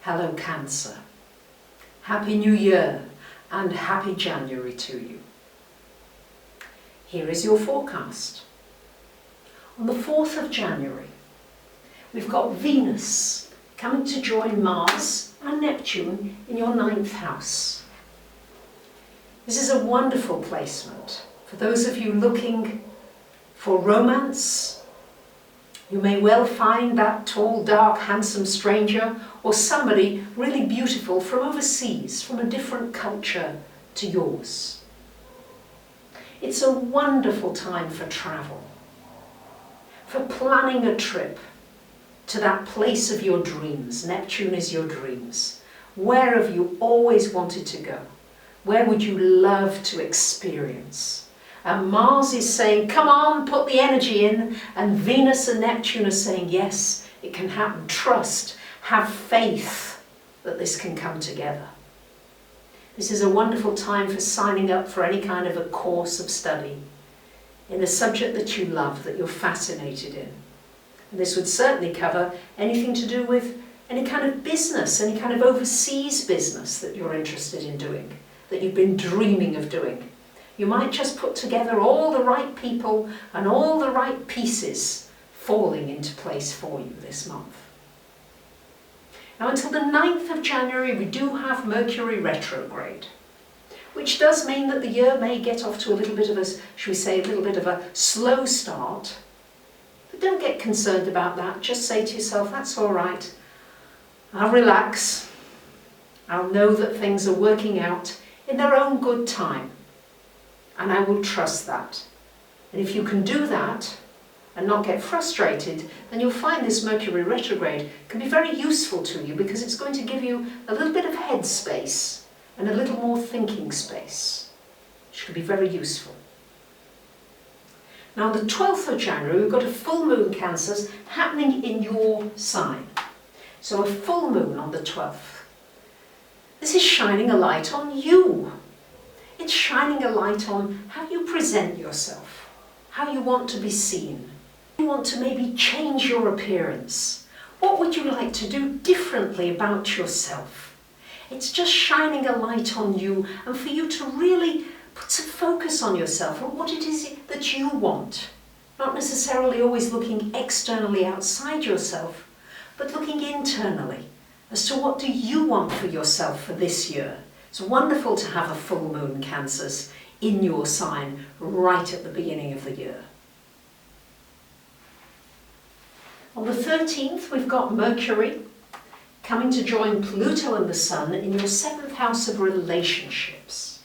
Hello Cancer. Happy New Year and happy January to you. Here is your forecast. On the 4th of January, we've got Venus coming to join Mars and Neptune in your 9th house. This is a wonderful placement for those of you looking for romance. You may well find that tall, dark, handsome stranger or somebody really beautiful from overseas, from a different culture to yours. It's a wonderful time for travel, for planning a trip to that place of your dreams. Neptune is your dreams. Where have you always wanted to go? Where would you love to experience? And Mars is saying, come on, put the energy in. And Venus and Neptune are saying, yes, it can happen. Trust, have faith that this can come together. This is a wonderful time for signing up for any kind of a course of study in a subject that you love, that you're fascinated in. And this would certainly cover anything to do with any kind of business, any kind of overseas business that you're interested in doing, that you've been dreaming of doing. You might just put together all the right people and all the right pieces falling into place for you this month. Now until the 9th of January we do have Mercury retrograde, which does mean that the year may get off to a little bit of a, should we say, a little bit of a slow start. But don't get concerned about that. Just say to yourself, that's all right. I'll relax. I'll know that things are working out in their own good time. And I will trust that. And if you can do that and not get frustrated, then you'll find this Mercury retrograde can be very useful to you, because it's going to give you a little bit of head space and a little more thinking space, which can be very useful. Now on the 12th of January, we've got a full moon, Cancers, happening in your sign. So a full moon on the 12th. This is shining a light on you. It's shining a light on how you present yourself, how you want to be seen. You want to maybe change your appearance. What would you like to do differently about yourself? It's just shining a light on you, and for you to really put some focus on yourself and what it is that you want. Not necessarily always looking externally outside yourself, but looking internally as to what do you want for yourself for this year. It's wonderful to have a full moon, Cancers, in your sign right at the beginning of the year. On the 13th, we've got Mercury coming to join Pluto and the Sun in your 7th house of relationships.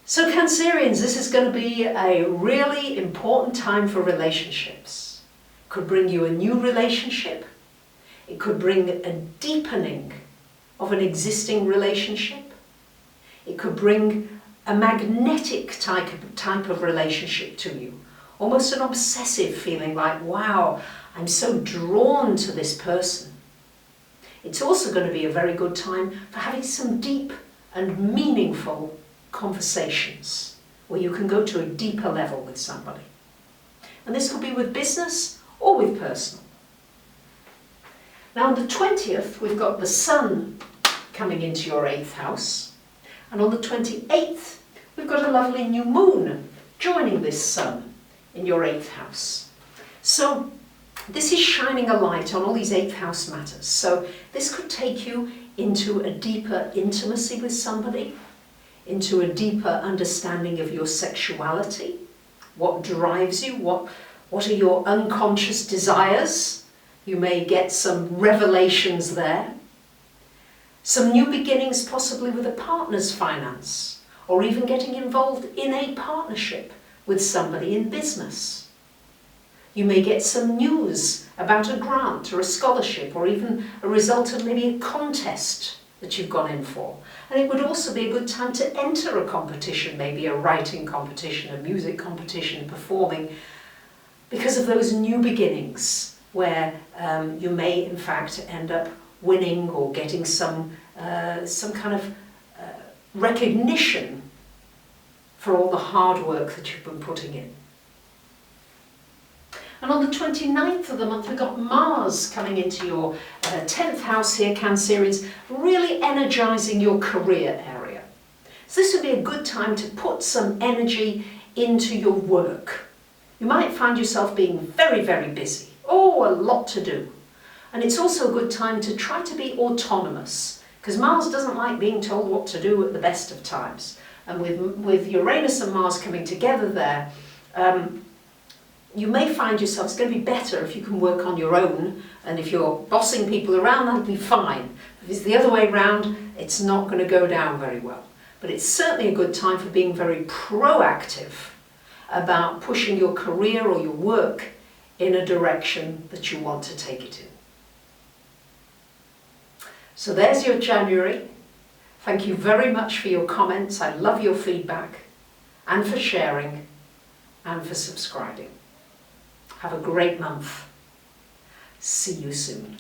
So Cancerians, this is going to be a really important time for relationships. It could bring you a new relationship. It could bring a deepening of an existing relationship. It could bring a magnetic type of relationship to you. Almost an obsessive feeling like, wow, I'm so drawn to this person. It's also going to be a very good time for having some deep and meaningful conversations where you can go to a deeper level with somebody. And this could be with business or with personal. Now on the 20th, we've got the Sun coming into your 8th house. And on the 28th, we've got a lovely new moon joining this Sun in your 8th house. So this is shining a light on all these 8th house matters. So this could take you into a deeper intimacy with somebody, into a deeper understanding of your sexuality, what drives you, what are your unconscious desires. You may get some revelations there. Some new beginnings possibly with a partner's finance, or even getting involved in a partnership with somebody in business. You may get some news about a grant or a scholarship, or even a result of maybe a contest that you've gone in for. And it would also be a good time to enter a competition, maybe a writing competition, a music competition, performing, because of those new beginnings, where you may in fact end up winning or getting some kind of recognition for all the hard work that you've been putting in. And on the 29th of the month, we've got Mars coming into your 10th house here, Cancerians, really energizing your career area. So this would be a good time to put some energy into your work. You might find yourself being very, very busy. Oh, a lot to do. And it's also a good time to try to be autonomous, because Mars doesn't like being told what to do at the best of times. And with Uranus and Mars coming together there, you may find yourself, it's going to be better if you can work on your own, and if you're bossing people around, that'll be fine. If it's the other way around, it's not going to go down very well. But it's certainly a good time for being very proactive about pushing your career or your work in a direction that you want to take it in. So there's your January. Thank you very much for your comments. I love your feedback, and for sharing, and for subscribing. Have a great month. See you soon.